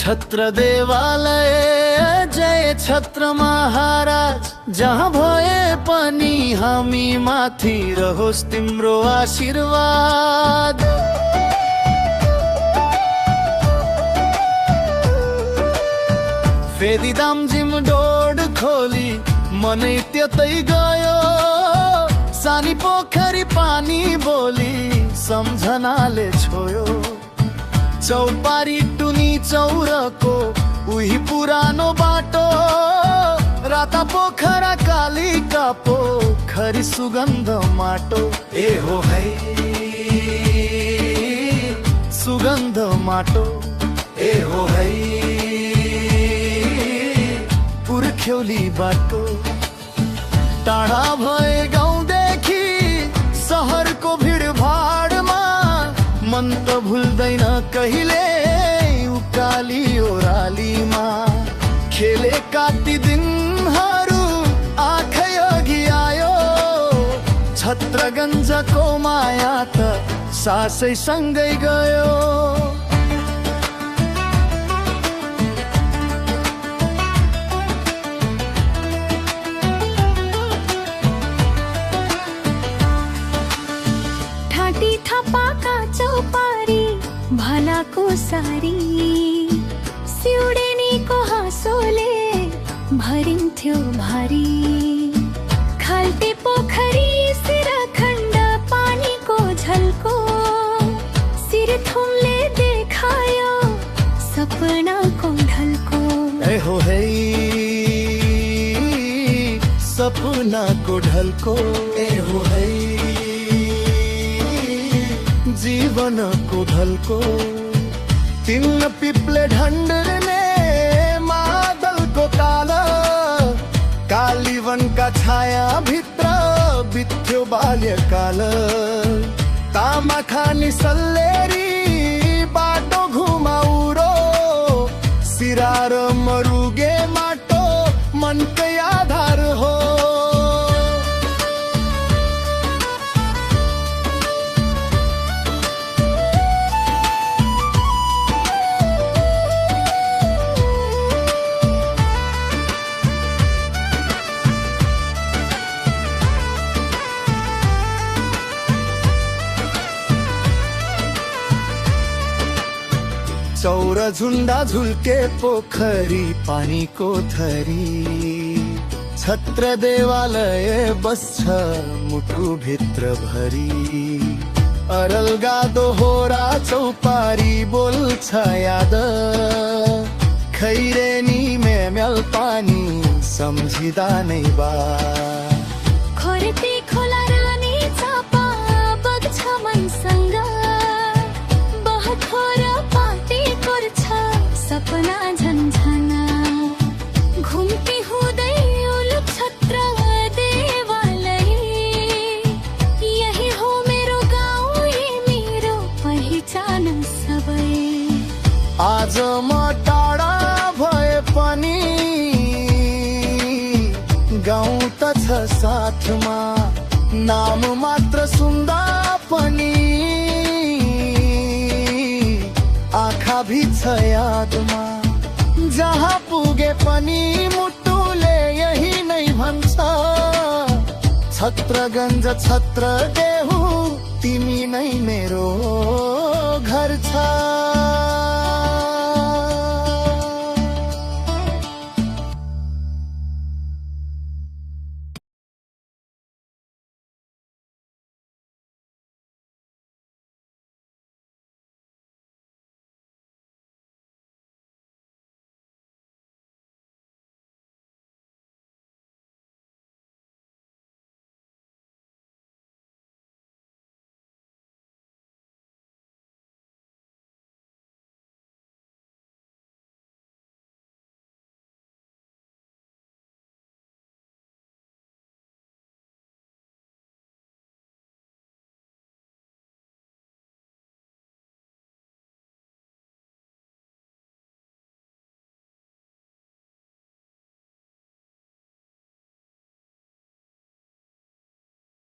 छत्र देवालय जय छत्र महाराज, जहाँ भए पनि हामी माथि रहोस् तिम्रो आशीर्वाद। फेदिदाम डोड खोली मनै त्यतै गयो, सानी पोखरी पानी बोली सम्झनाले छोयो। चौपारी टुनी चौरको उही पुरानो बाटो, राता पोखरा कालीका पोखरी सुगन्ध माटो। ए हो है सुगन्ध माटो, ए हो है पुर्ख्यौली बाटो। टाढा भए गाउँदेखि सहरको भिडभाडमा मन त भुल्दैन कहिले उकाली ओह्रालीमा। खेलेका ती दिनहरू आँखै अघि आयो, छत्रगञ्जको माया त सासै सँगै गयो। थापाका चौपारी भलाको सारी, सिउडेनीको हाँसोले भरिन्थ्यो भारी। खाल्टे पोखरी सिरखण्ड पानीको झल्को, सिरथुमले देखायो सपनाको ढल्को। ए हो है सपनाको ढल्को, ए हो है जीवनको ढल्को। तिन्न पिप्ले ढण्डने मादलको काल, कालीवनका छाया भित्र बित्थ्यो बाल्यकाल। तामा खानी सल्लेरी बाटो घुमाउरो, सिरार मरुगे माटो मनकै आधार हो। चौर झुन्डा झुल्के पोखरी पानीको थरी, छत्र देवालय बस्छ मुटु भित्र भरी। अरलगा दोहोरा चौपारी बोल्छ याद, खैरेनी मेम्याल पानी सम्झिँदा नै बा। खोरते खोला रानी चापा बग्छ मनसँग, बहखोर पाटे गर्छ सपना झन्झना। घुम्ती हुँदै उलुक छत्र देवालय, यही हो मेरो गाउँ, यही मेरो पहिचान सबै। आज म टाढा भए पनि गाउँ त छ साथमा, नाम मात्र सुन्दा पनि आँखा भी छ यादमा। जहाँ पुगे पनि मुटुले यही नै भन्छ, छत्रगञ्ज छत्र देहु तिमी नै मेरो घर छ।